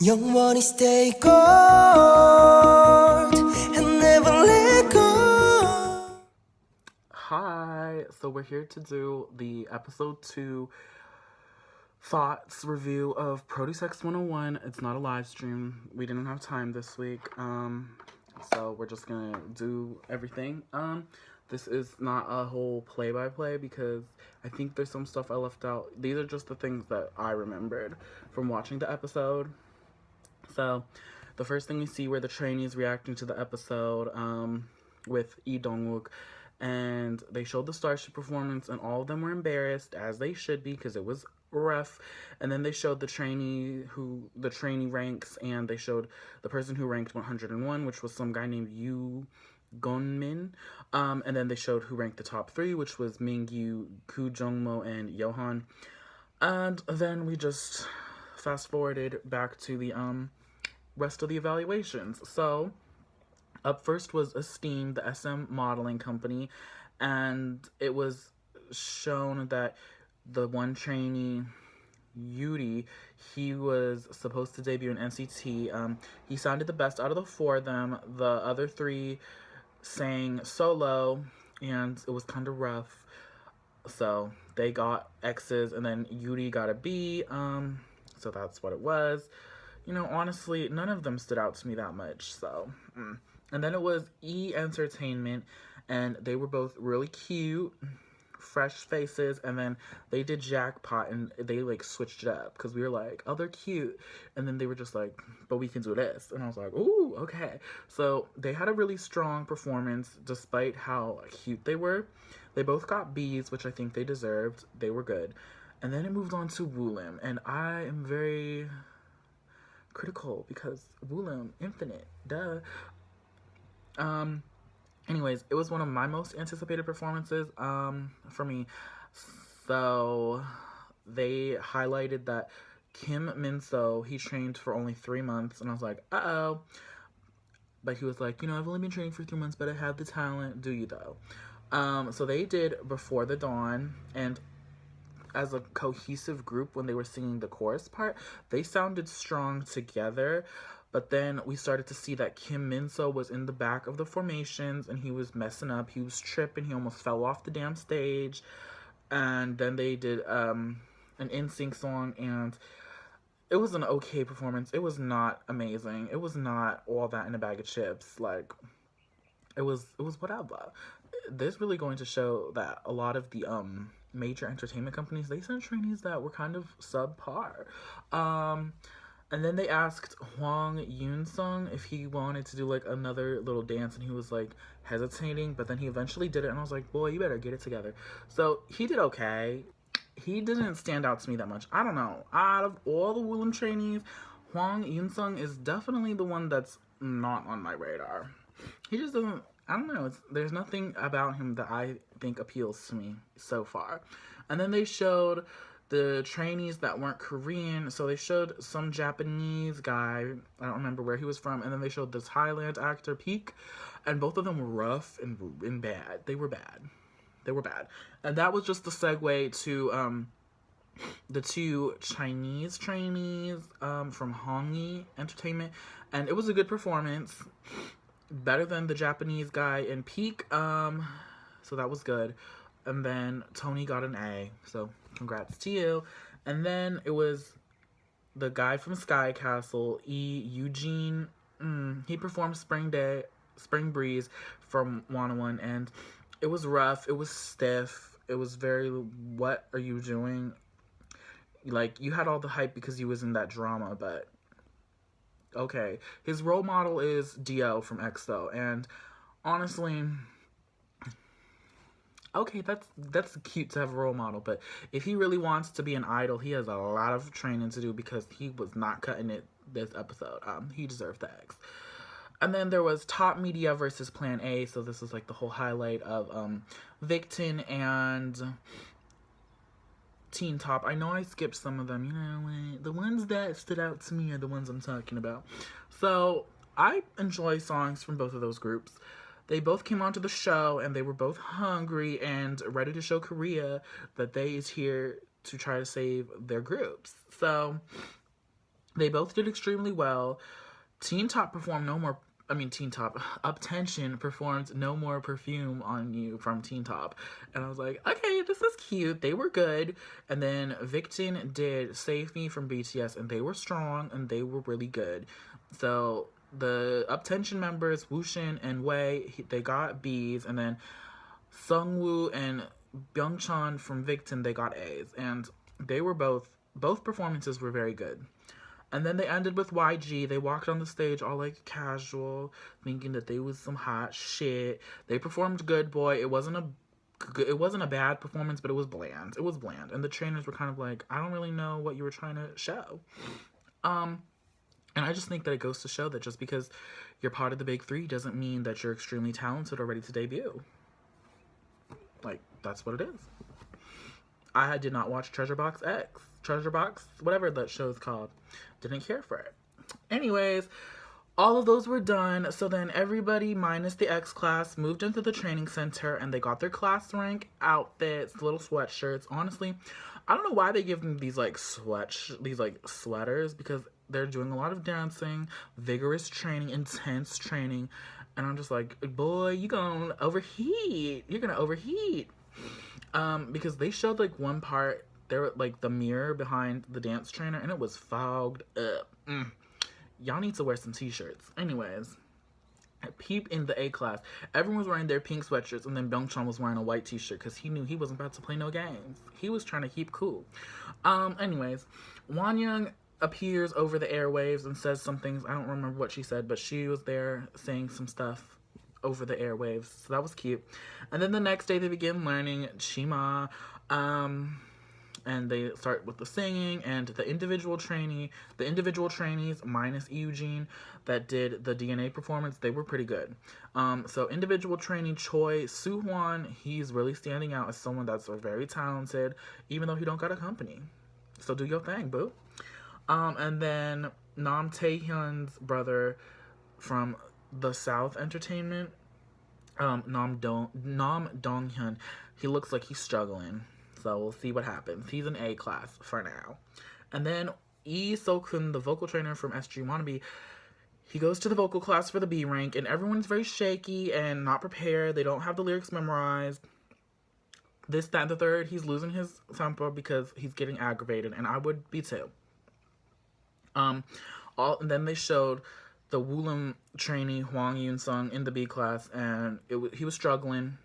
영원히 stay gold and never let go. Hi, so we're here to do the episode 2 thoughts review of Produce X 101. It's not a live stream. We didn't have time this week. So we're just gonna do everything. This is not a whole play-by-play because I think there's some stuff I left out. These are just the things that I remembered from watching the episode. So, the first thing we see were the trainees reacting to the episode with Lee Dong-wook, and they showed the Starship performance, and all of them were embarrassed, as they should be, because it was rough. And then they showed the trainee ranks, and they showed the person who ranked 101, which was some guy named Yoo Gonmin. And then they showed who ranked the top 3, which was Mingyu, Koo Jungmo, and Yohan. And then we just fast forwarded back to the rest of the evaluations. So up first was Esteem, the SM modeling company, and it was shown that the one trainee, Yuri, he was supposed to debut in NCT. He sounded the best out of the 4 of them. The other 3 sang solo, and it was kind of rough. So they got X's, and then Yuri got a B. So that's what it was. You know, honestly, none of them stood out to me that much, so. And then it was E Entertainment, and they were both really cute, fresh faces, and then they did Jackpot, and they, like, switched it up, because we were like, oh, they're cute, and then they were just like, but we can do this, and I was like, ooh, okay. So they had a really strong performance, despite how cute they were. They both got B's, which I think they deserved. They were good. And then it moved on to Woolim, and I am very critical because Woolim, Infinite, duh. Anyways, it was one of my most anticipated performances, for me. So, they highlighted that Kim Min-so, he trained for only 3 months, and I was like, uh-oh. But he was like, you know, I've only been training for 3 months, but I have the talent, do you though? So they did Before the Dawn, and as a cohesive group when they were singing the chorus part, they sounded strong together. But then we started to see that Kim Min-so was in the back of the formations, and he was messing up. He was tripping. He almost fell off the damn stage. And then they did an NSYNC song, and it was an okay performance. It was not amazing. It was not all that in a bag of chips. Like, it was whatever. This really going to show that a lot of the major entertainment companies, they sent trainees that were kind of subpar. And then they asked Hwang Yoon-sung if he wanted to do like another little dance, and he was like hesitating, but then he eventually did it, and I was like, boy, you better get it together. So he did okay. He didn't stand out to me that much. I don't know. Out of all the Woolim trainees, Hwang Yoon-sung is definitely the one that's not on my radar. He just doesn't, I don't know. There's nothing about him that I think appeals to me so far. And then they showed the trainees that weren't Korean. So they showed some Japanese guy. I don't remember where he was from. And then they showed this Thailand actor, Peak. And both of them were rough and bad. They were bad. They were bad. And that was just the segue to the 2 Chinese trainees from Hongyi Entertainment. And it was a good performance. Better than the Japanese guy in Peak. So that was good. And then Tony got an A. So congrats to you. And then it was the guy from Sky Castle, E. Eugene. He performed Spring Breeze from 101, and it was rough. It was stiff. It was very, what are you doing? Like, you had all the hype because he was in that drama, but okay. His role model is Dio from EXO, and honestly, okay, that's cute to have a role model, but if he really wants to be an idol, he has a lot of training to do because he was not cutting it this episode. He deserved the X. And then there was Top Media versus Plan A, so this was like the whole highlight of Victon and Teen Top. I know I skipped some of them, you know, the ones that stood out to me are the ones I'm talking about. So I enjoy songs from both of those groups. They both came onto the show, and they were both hungry and ready to show Korea that they is here to try to save their groups. So They both did extremely well. Teen Top performed no more. Teen Top, Uptension performed No More Perfume on You from Teen Top. And I was like, okay, this is cute. They were good. And then Victon did Save Me from BTS, and they were strong, and they were really good. So the Uptension members, Wooshin and Wei, they got B's. And then Sungwoo and Byungchan from Victon, they got A's. And they were both performances were very good. And then they ended with YG. They walked on the stage all like casual, thinking that they was some hot shit. They performed good, boy. It wasn't a bad performance, but it was bland. It was bland. And the trainers were kind of like, I don't really know what you were trying to show. And I just think that it goes to show that just because you're part of the big three doesn't mean that you're extremely talented or ready to debut. Like, that's what it is. I did not watch Treasure Box X. Treasure Box, whatever that show's called. Didn't care for it. Anyways, all of those were done. So then everybody minus the X class moved into the training center and they got their class rank outfits, little sweatshirts. Honestly, I don't know why they give them these like sweaters, because they're doing a lot of dancing, vigorous training, intense training. And I'm just like, boy, you're gonna overheat. Because they showed like one part, there like the mirror behind the dance trainer, and it was fogged up. Y'all need to wear some t-shirts. Anyways, peep in the A class. Everyone was wearing their pink sweatshirts, and then Byungchan was wearing a white t-shirt because he knew he wasn't about to play no games. He was trying to keep cool. Anyways, Wonyoung appears over the airwaves and says some things. I don't remember what she said, but she was there saying some stuff over the airwaves, so that was cute. And then the next day they begin learning Chima, and they start with the singing, and the individual trainees minus Eugene that did the DNA performance, they were pretty good. So individual trainee Choi Soo-hwan, he's really standing out as someone that's very talented, even though he don't got a company. So do your thing, boo. And then Nam Taehyun's brother from the South Entertainment, Nam Donghyun, he looks like he's struggling. So we'll see what happens. He's an A class for now. And then Lee So-kun, the vocal trainer from SG Wannabe, he goes to the vocal class for the B rank, and everyone's very shaky and not prepared. They don't have the lyrics memorized. This, that, and the third. He's losing his temper because he's getting aggravated, and I would be too. And then they showed the Woollim trainee Hwang Yoon-sung in the B class, and he was struggling,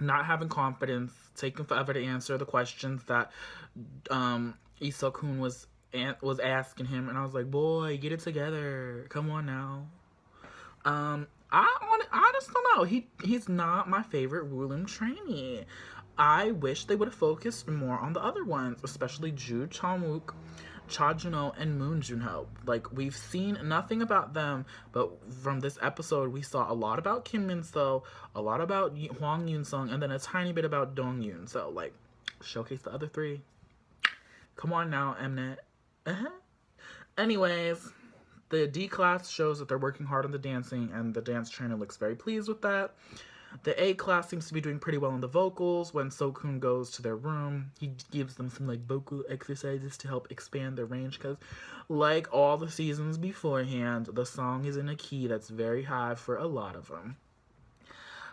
not having confidence, taking forever to answer the questions that Lee So-kun was asking him, and I was like, boy, get it together, come on now. I just don't know. He's not my favorite Woollim trainee. I wish they would have focused more on the other ones, especially Ju Chang-wook, Cha Jun-ho, and Moon Jun-ho. Like, we've seen nothing about them, but from this episode, we saw a lot about Kim Min-so, a lot about Hwang Yoon-sung, and then a tiny bit about Dong Yoon. So, like, showcase the other three. Come on now, Mnet. Anyways, the D class shows that they're working hard on the dancing, and the dance trainer looks very pleased with that. The A class seems to be doing pretty well in the vocals. When So-kun goes to their room, he gives them some like vocal exercises to help expand their range, because like all the seasons beforehand, the song is in a key that's very high for a lot of them.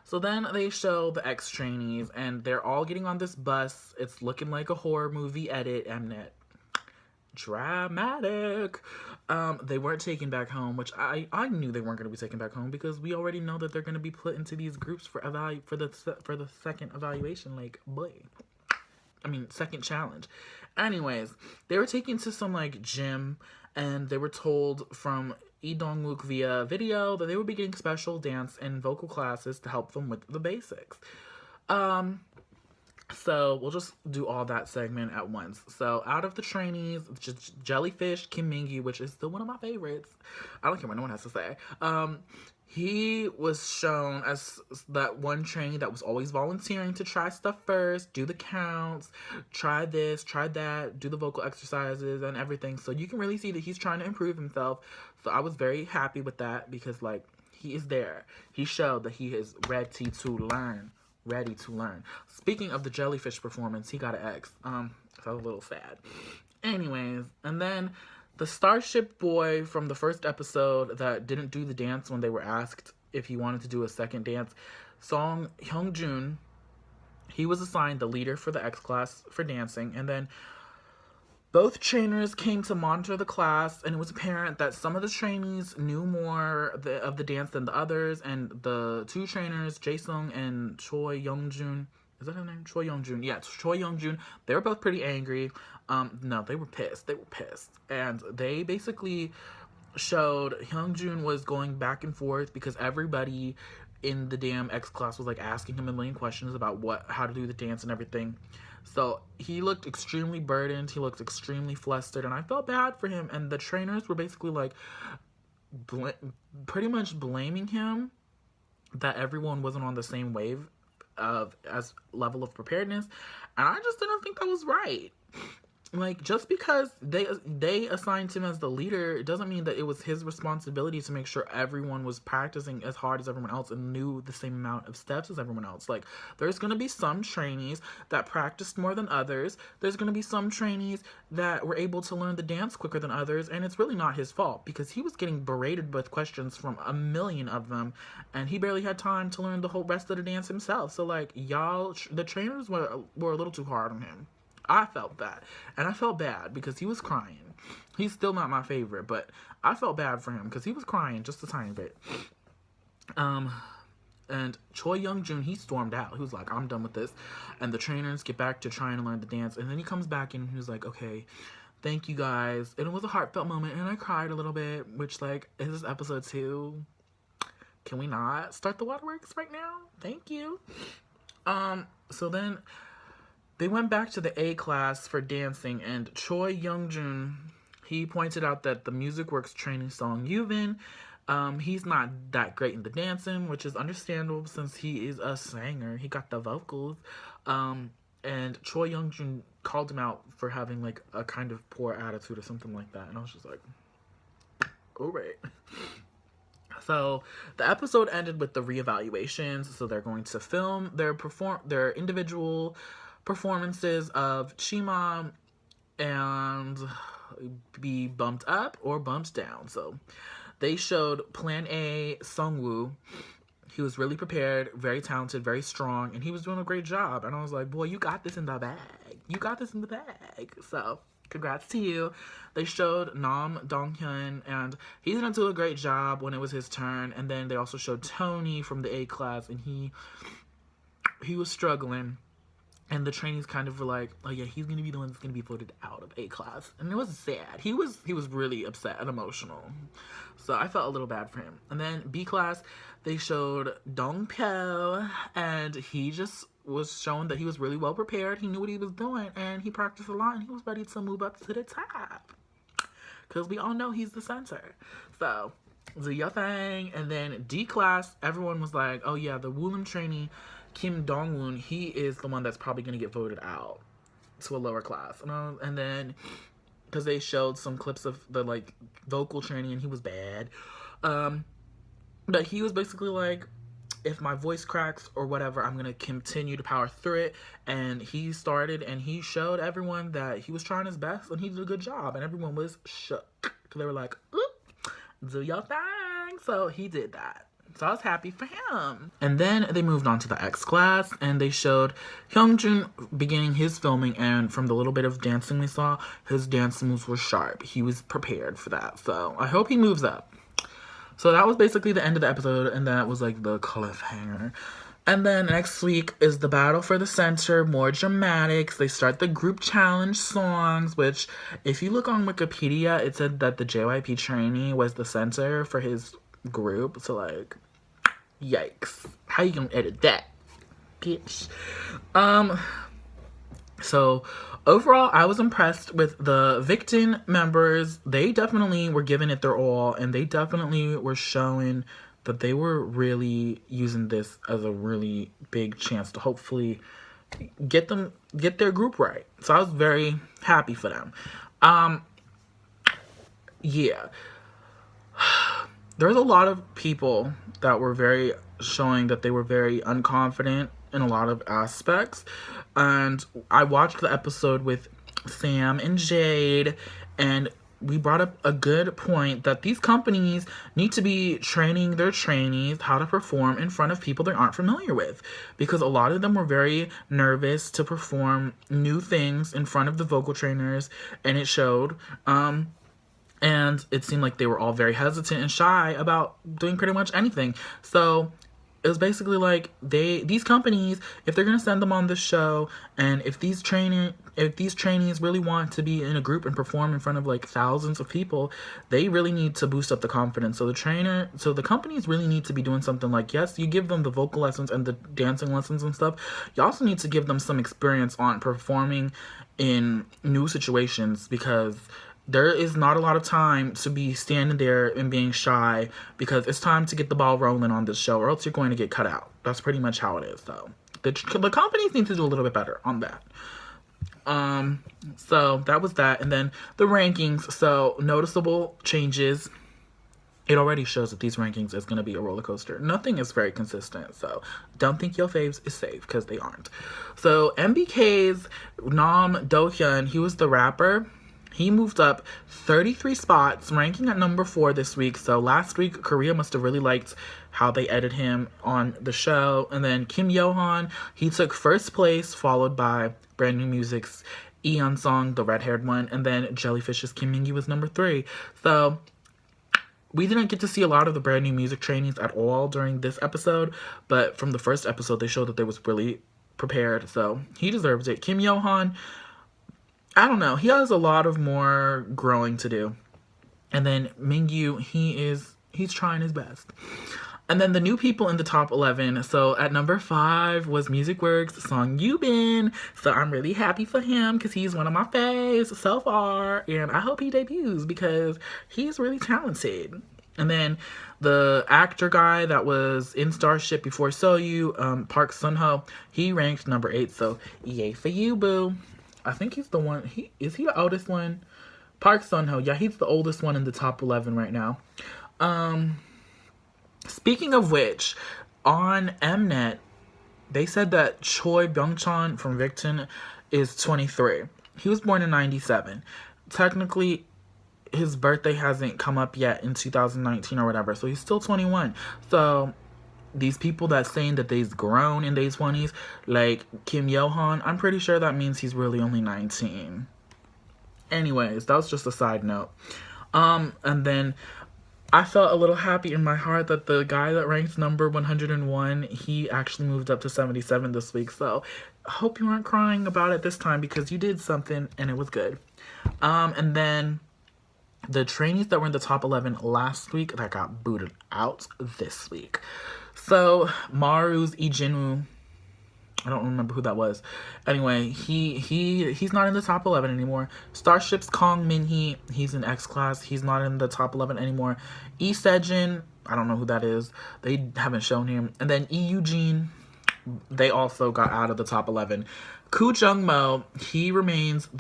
So then they show the ex-trainees, and they're all getting on this bus. It's looking like a horror movie edit, Mnet. Dramatic. They weren't taken back home, which I knew they weren't going to be taken back home, because we already know that they're going to be put into these groups for the second evaluation. Like, boy, second challenge. Anyways, they were taken to some like gym, and they were told from Lee Dong-wook via video that they would be getting special dance and vocal classes to help them with the basics. So we'll just do all that segment at once. So out of the trainees, just Jellyfish Kim Min-gi, which is still one of my favorites. I don't care what no one has to say. He was shown as that one trainee that was always volunteering to try stuff first, do the counts, try this, try that, do the vocal exercises and everything. So you can really see that he's trying to improve himself. So I was very happy with that, because like, he is there. He showed that he is ready to learn. Speaking of the Jellyfish performance, he got an X. So I was a little sad. Anyways, and then The Starship boy from the first episode that didn't do the dance when they were asked if he wanted to do a second dance, Song Hyung-jun, he was assigned the leader for the X class for dancing, and then both trainers came to monitor the class, and it was apparent that some of the trainees knew more of the dance than the others, and the two trainers, Jae-sung and Choi Young-jun, is that his name? Choi Young-jun. Yeah, Choi Young-jun. They were both pretty angry. No, they were pissed. They were pissed. And they basically showed Hyung-jun was going back and forth because everybody in the damn X class was like asking him a million questions about how to do the dance and everything. So he looked extremely burdened. He looked extremely flustered, and I felt bad for him. And the trainers were basically like pretty much blaming him that everyone wasn't on the same wave as level of preparedness, and I just didn't think that was right. Like, just because they assigned him as the leader, it doesn't mean that it was his responsibility to make sure everyone was practicing as hard as everyone else and knew the same amount of steps as everyone else. Like, there's going to be some trainees that practiced more than others. There's going to be some trainees that were able to learn the dance quicker than others, and it's really not his fault because he was getting berated with questions from a million of them, and he barely had time to learn the whole rest of the dance himself. So, like, y'all, the trainers were a little too hard on him. I felt that. And I felt bad because he was crying. He's still not my favorite, but I felt bad for him because he was crying just a tiny bit. And Choi Young-jun, he stormed out. He was like, I'm done with this. And the trainers get back to trying to learn the dance. And then he comes back and he was like, okay, thank you guys. And it was a heartfelt moment. And I cried a little bit, which, like, is this episode 2? Can we not start the waterworks right now? Thank you. So then they went back to the A class for dancing, and Choi Young-jun, he pointed out that the Music Works training Song Yuvin, he's not that great in the dancing, which is understandable since he is a singer. He got the vocals. And Choi Young-jun called him out for having, like, a kind of poor attitude or something like that. And I was just like, all right. So the episode ended with the reevaluations. So they're going to film their individual performances of Chima and be bumped up or bumped down. So they showed Plan A Sungwoo. He was really prepared, very talented, very strong, and he was doing a great job. And I was like, boy, you got this in the bag. You got this in the bag. So congrats to you. They showed Nam Donghyun, and he didn't do a great job when it was his turn. And then they also showed Tony from the A class, and he was struggling. And the trainees kind of were like, oh yeah, he's going to be the one that's going to be voted out of A class. And it was sad. He was really upset and emotional. So I felt a little bad for him. And then B class, they showed Dong Pyo, and he just was showing that he was really well prepared. He knew what he was doing, and he practiced a lot, and he was ready to move up to the top. Because we all know he's the center. So do your thing. And then D class, everyone was like, oh yeah, the Woollim trainee, Kim Dong-woon, he is the one that's probably going to get voted out to a lower class. And then, because they showed some clips of the, like, vocal training, and he was bad. But he was basically like, if my voice cracks or whatever, I'm going to continue to power through it. And he started, and he showed everyone that he was trying his best, and he did a good job. And everyone was shook. Because they were like, oop, do your thing. So he did that. So I was happy for him. And then they moved on to the X class, and they showed Hyung-jun beginning his filming, and from the little bit of dancing we saw, his dance moves were sharp. He was prepared for that. So I hope he moves up. So that was basically the end of the episode, and that was like the cliffhanger. And then next week is the battle for the center, more dramatics. They start the group challenge songs, which if you look on Wikipedia, it said that the JYP trainee was the center for his group. So like, yikes. How you gonna edit that, bitch? So overall, I was impressed with the Victon members. They definitely were giving it their all, and they definitely were showing that they were really using this as a really big chance to hopefully get their group right. So I was very happy for them. Yeah. There's a lot of people that were showing that they were very unconfident in a lot of aspects. And I watched the episode with Sam and Jade, and we brought up a good point that these companies need to be training their trainees how to perform in front of people they aren't familiar with, because a lot of them were very nervous to perform new things in front of the vocal trainers, and it showed. And it seemed like they were all very hesitant and shy about doing pretty much anything. So it was basically like these companies, if they're gonna send them on this show, and if these trainees really want to be in a group and perform in front of like thousands of people, they really need to boost up the confidence. So the companies really need to be doing something like, yes, you give them the vocal lessons and the dancing lessons and stuff. You also need to give them some experience on performing in new situations, because there is not a lot of time to be standing there and being shy, because it's time to get the ball rolling on this show, or else you're going to get cut out. That's pretty much how it is, though. The companies need to do a little bit better on that. So that was that. And then the rankings. So noticeable changes. It already shows that these rankings is going to be a roller coaster. Nothing is very consistent. So don't think your faves is safe, because they aren't. So MBK's Nam Do-hyun, he was the rapper. He moved up 33 spots, ranking at number 4 this week. So last week, Korea must have really liked how they edited him on the show. And then Kim Yo-han, he took first place, followed by Brand New Music's Eon Song, the red-haired one. And then Jellyfish's Kim Min-gi was number 3. So we didn't get to see a lot of the Brand New Music trainees at all during this episode. But from the first episode, they showed that they was really prepared. So he deserves it. Kim Yo-han, I don't know. He has a lot of more growing to do. And then Mingyu, he's trying his best. And then the new people in the top 11. So at number 5 was Music Works' Song Yubin. So I'm really happy for him, because he's one of my faves so far. And I hope he debuts, because he's really talented. And then the actor guy that was in Starship before Soyu, Park Sun-ho, he ranked number 8. So yay for you, boo. I think he's the one. Is he the oldest one? Park Sun-ho. Yeah, he's the oldest one in the top 11 right now. Speaking of which, on Mnet, they said that Choi Byung-chan from Victon is 23. He was born in 97. Technically, his birthday hasn't come up yet in 2019 or whatever, so he's still 21. So these people that saying that they've grown in their 20s, like Kim Yo-han, I'm pretty sure that means he's really only 19. Anyways, that was just a side note. And then I felt a little happy in my heart that the guy that ranked number 101, he actually moved up to 77 this week. So I hope you aren't crying about it this time, because you did something and it was good. And then the trainees that were in the top 11 last week that got booted out this week. So Maru's Lee Jin-woo, I don't remember who that was. Anyway, he's not in the top 11 anymore. Starship's Kong Min-hee, he's in X class. He's not in the top 11 anymore. Lee Se-jin, I don't know who that is. They haven't shown him. And then Lee Eugene, they also got out of the top 11. Koo Jung-mo, he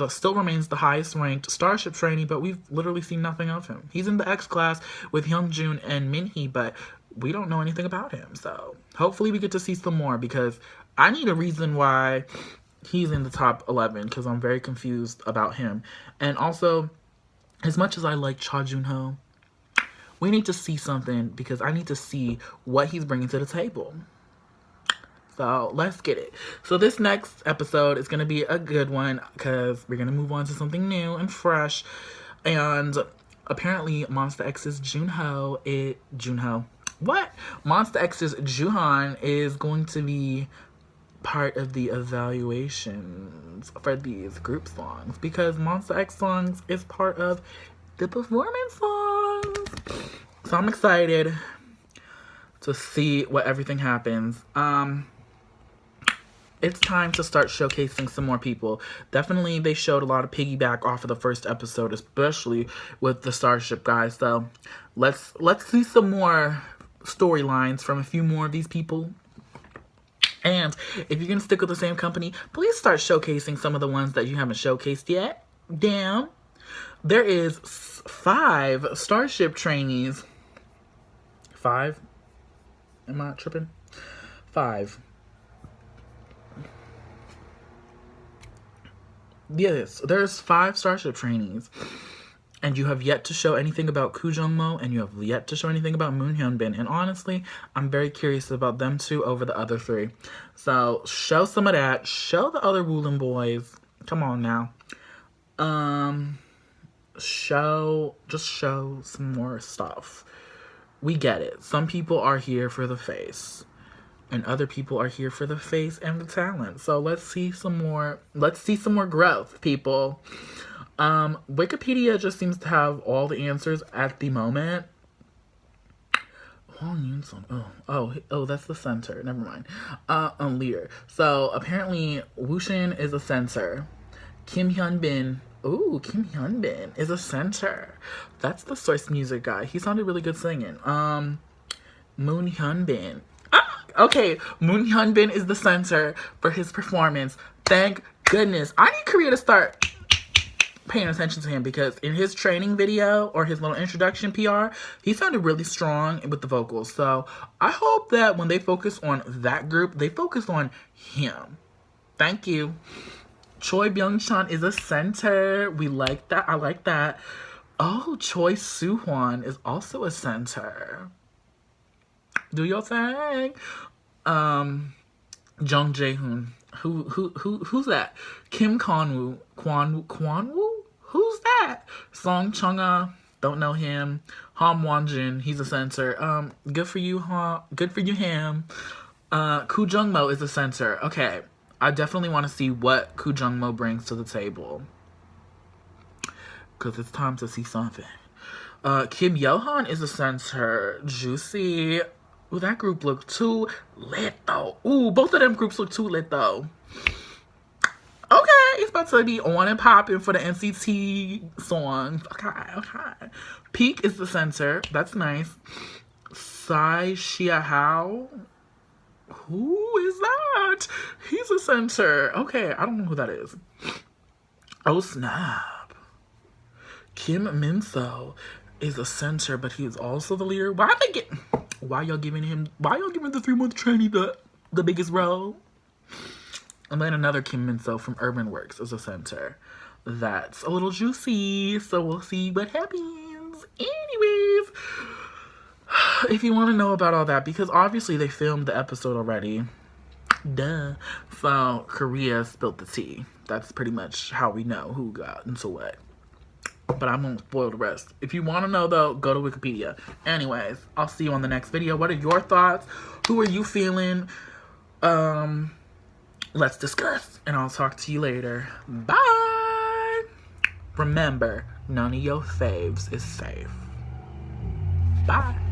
still remains the highest ranked Starship trainee, but we've literally seen nothing of him. He's in the X class with Hyungjun and Min-hee, but we don't know anything about him. So hopefully we get to see some more, because I need a reason why he's in the top 11, because I'm very confused about him. And also, as much as I like Cha Jun-ho, we need to see something, because I need to see what he's bringing to the table. So let's get it. So this next episode is going to be a good one, because we're going to move on to something new and fresh. And apparently Monsta X's Monsta X's Joohan is going to be part of the evaluations for these group songs, because Monsta X songs is part of the performance songs. So I'm excited to see what everything happens. It's time to start showcasing some more people. Definitely they showed a lot of piggyback off of the first episode, especially with the Starship guys. So let's see some more storylines from a few more of these people. And if you're gonna stick with the same company, please start showcasing some of the ones that you haven't showcased yet. Damn. There is 5 Starship trainees. 5? Am I tripping? 5. Yes, there's 5 Starship trainees. And you have yet to show anything about Koo Jung-mo, and you have yet to show anything about Moon Hyun-bin. And honestly, I'm very curious about them two over the other three. So show some of that. Show the other Woolen boys. Come on now. Just show some more stuff. We get it. Some people are here for the face, and other people are here for the face and the talent. So let's see some more growth, people. Wikipedia just seems to have all the answers at the moment. Oh, that's the center. Never mind. Leader. So apparently Wooshin is a center. Kim Hyun-bin is a center. That's the Source Music guy. He sounded really good singing. Moon Hyun-bin. Okay, Moon Hyun-bin is the center for his performance. Thank goodness. I need Korea to start paying attention to him, because in his training video or his little introduction PR, he sounded really strong with the vocals. So I hope that when they focus on that group, they focus on him. Thank you. Choi Byung-chan is a center. We like that. I like that. Oh, Choi Soo-hwan is also a center. Do your thing. Jung Jae-hoon. Who's that? Kim Kwon-woo. Kwon-woo? Who's that? Song Chung-ah. Don't know him. Ham Won-jin. He's a center. Good for you, Ham. Good for you, Ham. Koo Jung-mo is a center. Okay. I definitely want to see what Koo Jung-mo brings to the table, because it's time to see something. Kim Yo-han is a center. Juicy. Ooh, that group looked too lit, though. Ooh, both of them groups look too lit, though. Okay, it's about to be on and popping for the NCT songs. Okay. Peak is the center. That's nice. Sai Shia Hao. Who is that? He's a center. Okay, I don't know who that is. Oh, snap. Kim Min-so is a center, but he is also the leader. Why y'all giving the 3-month trainee the biggest role? And then another Kim Min-so from Urban Works is a center. That's a little juicy, so we'll see what happens. Anyways, if you want to know about all that, because obviously they filmed the episode already. Duh. So Korea spilled the tea. That's pretty much how we know who got into what. But I'm gonna spoil the rest. If you want to know, though, go to Wikipedia. Anyways, I'll see you on the next video. What are your thoughts? Who are you feeling? Let's discuss, and I'll talk to you later. Bye! Remember, none of your faves is safe. Bye.